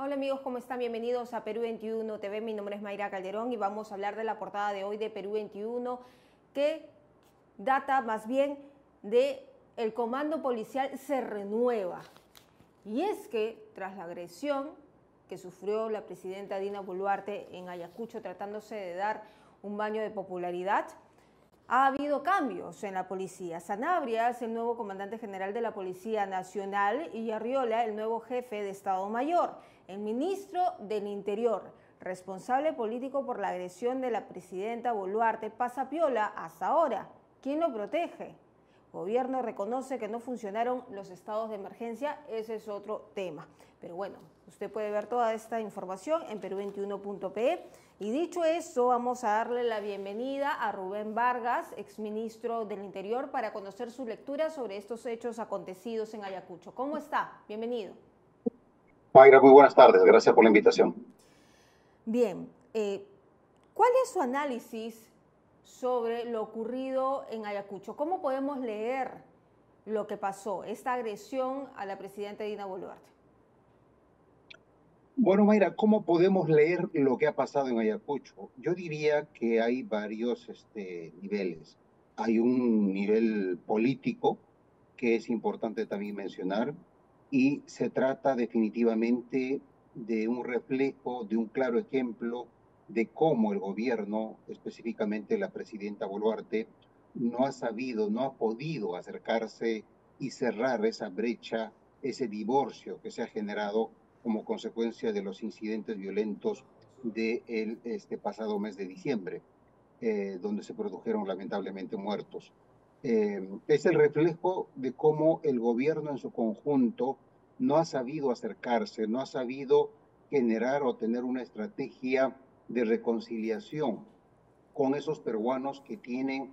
Hola amigos, ¿cómo están? Bienvenidos a Perú 21 TV. Mi nombre es Mayra Calderón y vamos a hablar de la portada de hoy de Perú 21, que data más bien de el comando policial se renueva. Y es que tras la agresión que sufrió la presidenta Dina Boluarte en Ayacucho tratándose de dar un baño de popularidad, ha habido cambios en la policía. Sanabria es el nuevo comandante general de la Policía Nacional y Arriola el nuevo jefe de Estado Mayor. El ministro del Interior, responsable político por la agresión de la presidenta Boluarte, pasa piola hasta ahora. ¿Quién lo protege? Gobierno reconoce que no funcionaron los estados de emergencia, ese es otro tema. Pero bueno, usted puede ver toda esta información en peru21.pe. Y dicho eso, vamos a darle la bienvenida a Rubén Vargas, exministro del Interior, para conocer su lectura sobre estos hechos acontecidos en Ayacucho. ¿Cómo está? Bienvenido. Mayra, muy buenas tardes. Gracias por la invitación. Bien, ¿cuál es su análisis sobre lo ocurrido en Ayacucho? ¿Cómo podemos leer lo que pasó, esta agresión a la presidenta Dina Boluarte? Bueno, Mayra, ¿cómo podemos leer lo que ha pasado en Ayacucho? Yo diría que hay varios niveles. Hay un nivel político que es importante también mencionar y se trata definitivamente de un reflejo, de un claro ejemplo de cómo el gobierno, específicamente la presidenta Boluarte, no ha sabido, no ha podido acercarse y cerrar esa brecha, ese divorcio que se ha generado como consecuencia de los incidentes violentos de este pasado mes de diciembre, donde se produjeron lamentablemente muertos. Es el reflejo de cómo el gobierno en su conjunto no ha sabido acercarse, no ha sabido generar o tener una estrategia de reconciliación con esos peruanos que tienen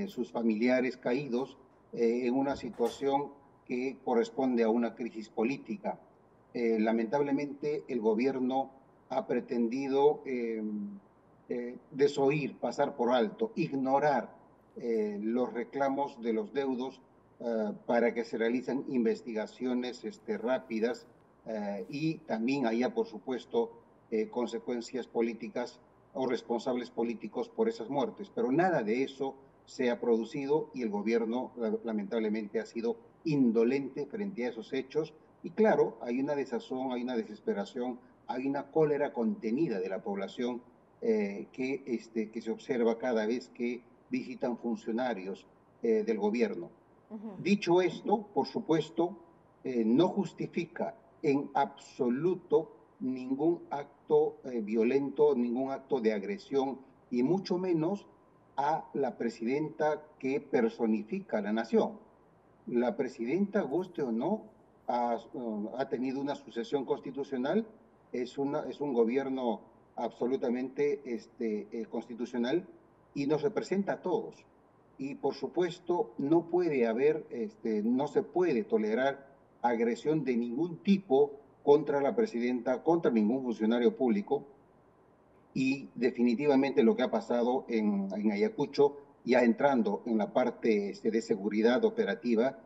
sus familiares caídos en una situación que corresponde a una crisis política. Lamentablemente el gobierno ha pretendido desoír, pasar por alto, ignorar los reclamos de los deudos para que se realicen investigaciones rápidas y también haya, por supuesto, consecuencias políticas o responsables políticos por esas muertes. Pero nada de eso se ha producido y el gobierno lamentablemente ha sido indolente frente a esos hechos. Y claro, hay una desazón, hay una desesperación, hay una cólera contenida de la población que se observa cada vez que visitan funcionarios del gobierno. Dicho esto, por supuesto, no justifica en absoluto ningún acto violento, ningún acto de agresión y mucho menos a la presidenta que personifica a la nación. La presidenta, guste o no, ha tenido una sucesión constitucional, es un gobierno absolutamente constitucional y nos representa a todos. Y por supuesto no puede haber, no se puede tolerar agresión de ningún tipo contra la presidenta, contra ningún funcionario público. Y definitivamente lo que ha pasado en Ayacucho, ya entrando en la parte de seguridad operativa,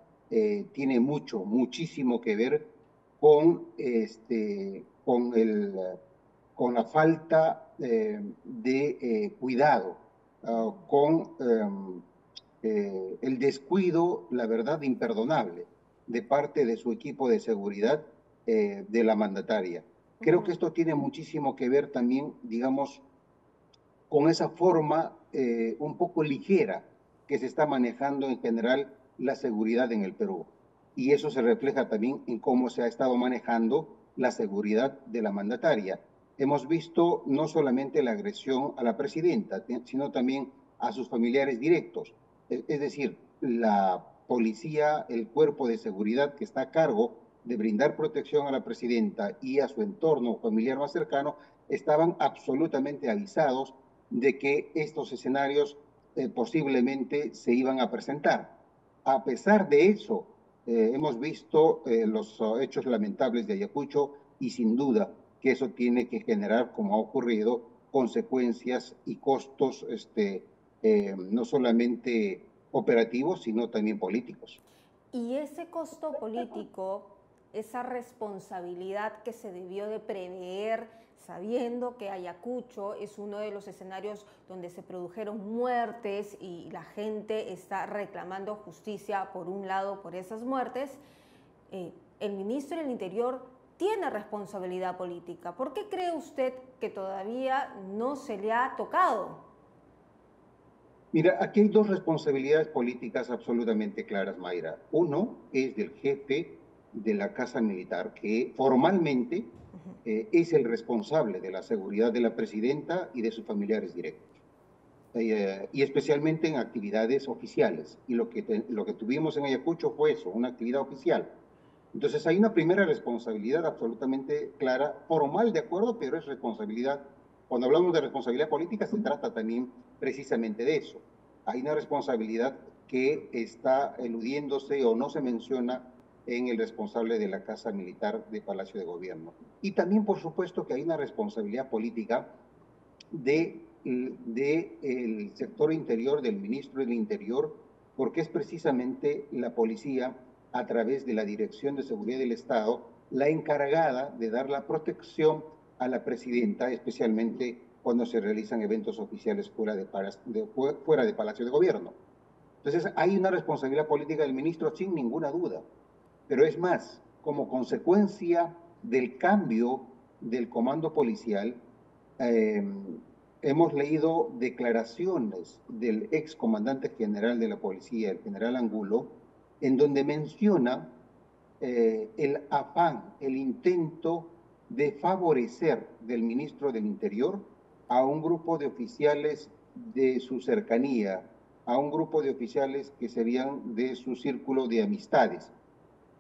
tiene muchísimo que ver con, con la falta de cuidado, con el descuido, la verdad, imperdonable de parte de su equipo de seguridad de la mandataria. Creo que esto tiene muchísimo que ver también, digamos, con esa forma un poco ligera que se está manejando en general la seguridad en el Perú. Y eso se refleja también en cómo se ha estado manejando la seguridad de la mandataria. Hemos visto no solamente la agresión a la presidenta, sino también a sus familiares directos. Es decir, la policía, el cuerpo de seguridad que está a cargo de brindar protección a la presidenta y a su entorno familiar más cercano, estaban absolutamente avisados de que estos escenarios posiblemente se iban a presentar. A pesar de eso, hemos visto los hechos lamentables de Ayacucho y sin duda que eso tiene que generar, como ha ocurrido, consecuencias y costos no solamente operativos, sino también políticos. Y ese costo político esa responsabilidad que se debió de prever, sabiendo que Ayacucho es uno de los escenarios donde se produjeron muertes y la gente está reclamando justicia por un lado por esas muertes? El ministro del Interior tiene responsabilidad política. ¿Por qué cree usted que todavía no se le ha tocado? Mira, aquí hay dos responsabilidades políticas absolutamente claras, Mayra. Uno es del jefe de la Casa Militar, que formalmente es el responsable de la seguridad de la presidenta y de sus familiares directos. Y especialmente en actividades oficiales. Y lo que tuvimos en Ayacucho fue eso, una actividad oficial. Entonces hay una primera responsabilidad absolutamente clara, formal de acuerdo, pero es responsabilidad. Cuando hablamos de responsabilidad política se trata también precisamente de eso. Hay una responsabilidad que está eludiéndose o no se menciona en el responsable de la Casa Militar de Palacio de Gobierno. Y también, por supuesto, que hay una responsabilidad política del sector interior, del ministro del Interior, porque es precisamente la policía, a través de la Dirección de Seguridad del Estado, la encargada de dar la protección a la presidenta, especialmente cuando se realizan eventos oficiales fuera de Palacio de Gobierno. Entonces, hay una responsabilidad política del ministro sin ninguna duda, pero es más, como consecuencia del cambio del comando policial, hemos leído declaraciones del ex comandante general de la policía, el general Angulo, en donde menciona el afán, el intento de favorecer del ministro del Interior a un grupo de oficiales de su cercanía, a un grupo de oficiales que serían de su círculo de amistades,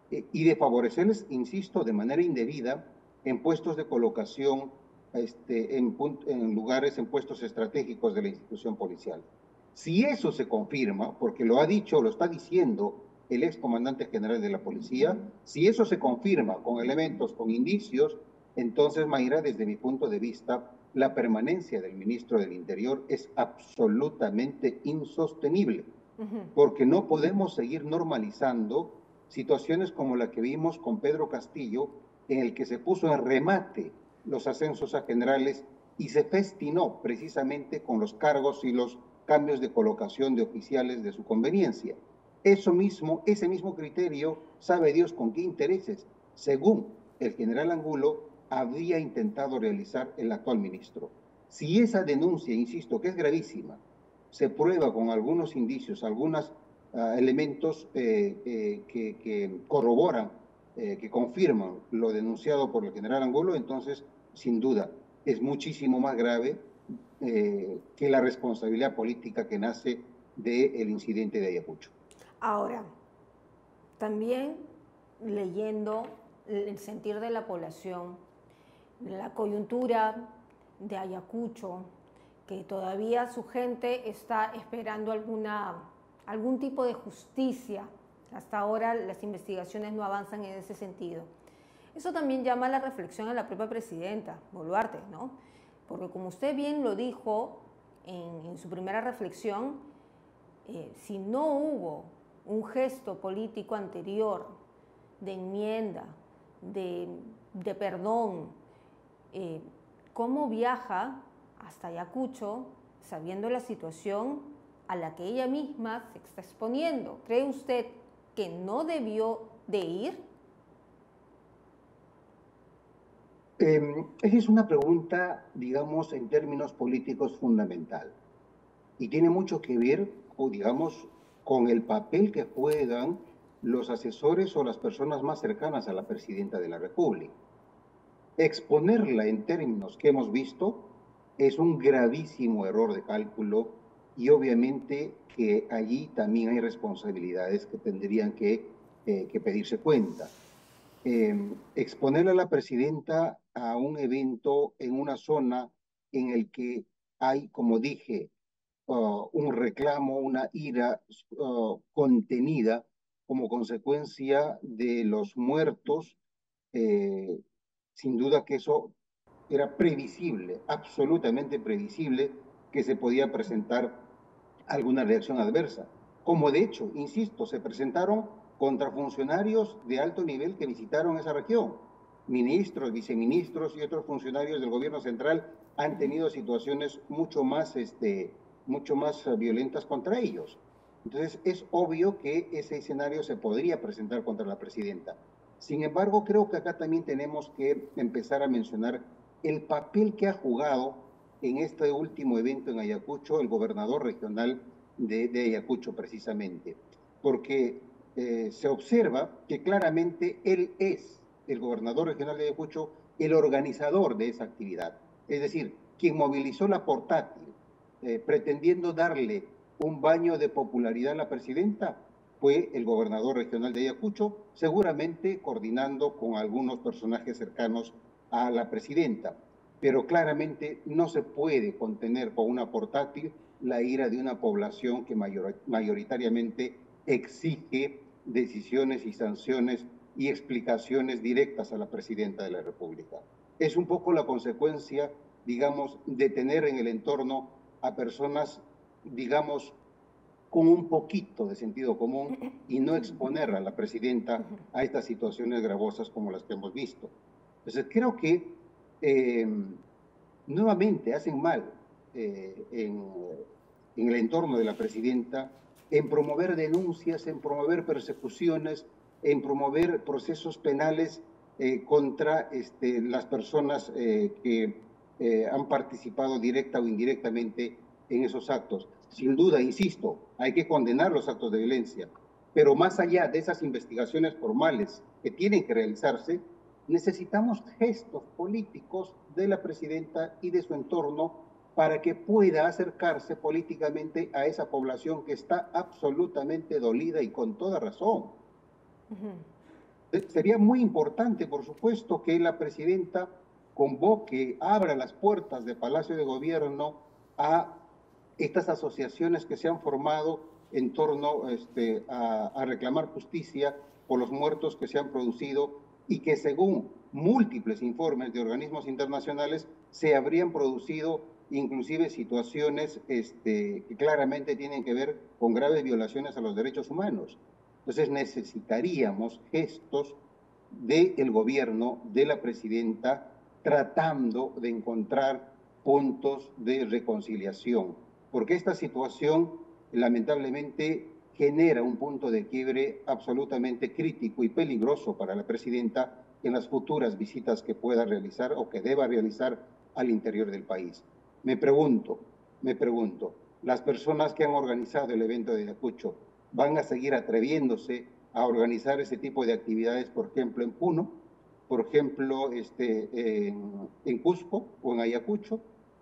y de favorecerles, insisto, de manera indebida en puestos de colocación, en lugares, en puestos estratégicos de la institución policial. Si eso se confirma, porque lo ha dicho, lo está diciendo el ex comandante general de la policía, si eso se confirma con elementos, con indicios, entonces, Mayra, desde mi punto de vista, la permanencia del ministro del Interior es absolutamente insostenible, porque no podemos seguir normalizando situaciones como la que vimos con Pedro Castillo, en el que se puso en remate los ascensos a generales y se festinó precisamente con los cargos y los cambios de colocación de oficiales de su conveniencia. Ese mismo criterio, sabe Dios con qué intereses, según el general Angulo, había intentado realizar el actual ministro. Si esa denuncia, insisto, que es gravísima, se prueba con algunos indicios, algunos elementos que corroboran, que confirman lo denunciado por el general Angulo, entonces, sin duda, es muchísimo más grave que la responsabilidad política que nace del incidente de Ayacucho. Ahora, también leyendo el sentir de la población, la coyuntura de Ayacucho, que todavía su gente está esperando algún tipo de justicia. Hasta ahora las investigaciones no avanzan en ese sentido. Eso también llama a la reflexión a la propia presidenta Boluarte, ¿no? Porque como usted bien lo dijo en su primera reflexión, si no hubo un gesto político anterior de enmienda, de perdón, ¿cómo viaja hasta Ayacucho sabiendo la situación a la que ella misma se está exponiendo? ¿Cree usted que no debió de ir? Esa es una pregunta, digamos, en términos políticos fundamental y tiene mucho que ver, o digamos, con el papel que juegan los asesores o las personas más cercanas a la presidenta de la República. Exponerla en términos que hemos visto es un gravísimo error de cálculo y obviamente que allí también hay responsabilidades que tendrían que pedirse cuenta. Exponer a la presidenta a un evento en una zona en el que hay, como dije, un reclamo, una ira contenida como consecuencia de los muertos, sin duda que eso era previsible, absolutamente previsible, que se podía presentar alguna reacción adversa. Como de hecho, insisto, se presentaron contra funcionarios de alto nivel que visitaron esa región. Ministros, viceministros y otros funcionarios del gobierno central han tenido situaciones mucho más violentas contra ellos. Entonces, es obvio que ese escenario se podría presentar contra la presidenta. Sin embargo, creo que acá también tenemos que empezar a mencionar el papel que ha jugado en este último evento en Ayacucho el gobernador regional de Ayacucho, precisamente. Porque se observa que claramente él es, el gobernador regional de Ayacucho, el organizador de esa actividad. Es decir, quien movilizó la portátil, pretendiendo darle un baño de popularidad a la presidenta, fue el gobernador regional de Ayacucho, seguramente coordinando con algunos personajes cercanos a la presidenta. Pero claramente no se puede contener con una portátil la ira de una población que mayoritariamente exige decisiones y sanciones y explicaciones directas a la presidenta de la República. Es un poco la consecuencia, digamos, de tener en el entorno a personas, digamos, con un poquito de sentido común y no exponer a la presidenta a estas situaciones gravosas como las que hemos visto. Entonces, creo que nuevamente hacen mal en el entorno de la presidenta en promover denuncias, en promover persecuciones, en promover procesos penales contra las personas que han participado directa o indirectamente en esos actos. Sin duda, insisto, hay que condenar los actos de violencia, pero más allá de esas investigaciones formales que tienen que realizarse, necesitamos gestos políticos de la presidenta y de su entorno para que pueda acercarse políticamente a esa población que está absolutamente dolida y con toda razón. Sería muy importante, por supuesto, que la presidenta convoque, abra las puertas de Palacio de Gobierno a estas asociaciones que se han formado en torno a reclamar justicia por los muertos que se han producido y que según múltiples informes de organismos internacionales se habrían producido inclusive situaciones que claramente tienen que ver con graves violaciones a los derechos humanos. Entonces necesitaríamos gestos del gobierno, de la presidenta, tratando de encontrar puntos de reconciliación, porque esta situación lamentablemente genera un punto de quiebre absolutamente crítico y peligroso para la presidenta en las futuras visitas que pueda realizar o que deba realizar al interior del país. Me pregunto, ¿las personas que han organizado el evento de Ayacucho van a seguir atreviéndose a organizar ese tipo de actividades, por ejemplo, en Puno, por ejemplo, en Cusco o en Ayacucho?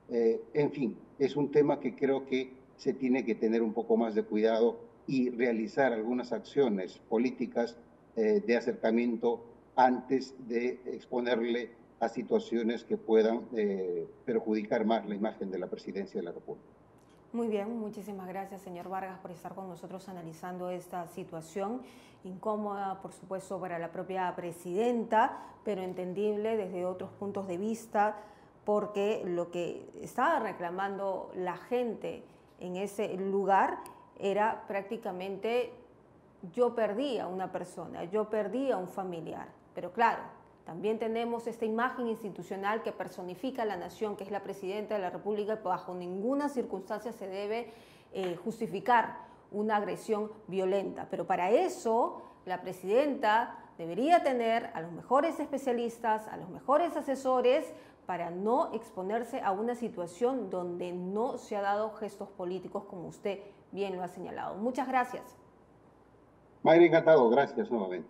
En fin, es un tema que creo que se tiene que tener un poco más de cuidado y realizar algunas acciones políticas de acercamiento antes de exponerle a situaciones que puedan perjudicar más la imagen de la presidencia de la República. Muy bien, muchísimas gracias, señor Vargas, por estar con nosotros analizando esta situación incómoda, por supuesto, para la propia presidenta, pero entendible desde otros puntos de vista, porque lo que estaba reclamando la gente en ese lugar era prácticamente: yo perdí a una persona, yo perdí a un familiar. Pero claro, también tenemos esta imagen institucional que personifica a la nación, que es la presidenta de la República, y bajo ninguna circunstancia se debe justificar una agresión violenta. Pero para eso la presidenta debería tener a los mejores especialistas, a los mejores asesores, para no exponerse a una situación donde no se ha dado gestos políticos, como usted bien lo ha señalado. Muchas gracias. Mayra, encantado. Gracias nuevamente.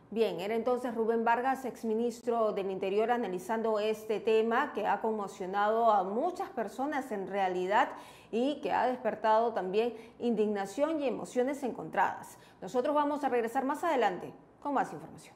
Bien, era entonces Rubén Vargas, exministro del Interior, analizando este tema que ha conmocionado a muchas personas en realidad y que ha despertado también indignación y emociones encontradas. Nosotros vamos a regresar más adelante con más información.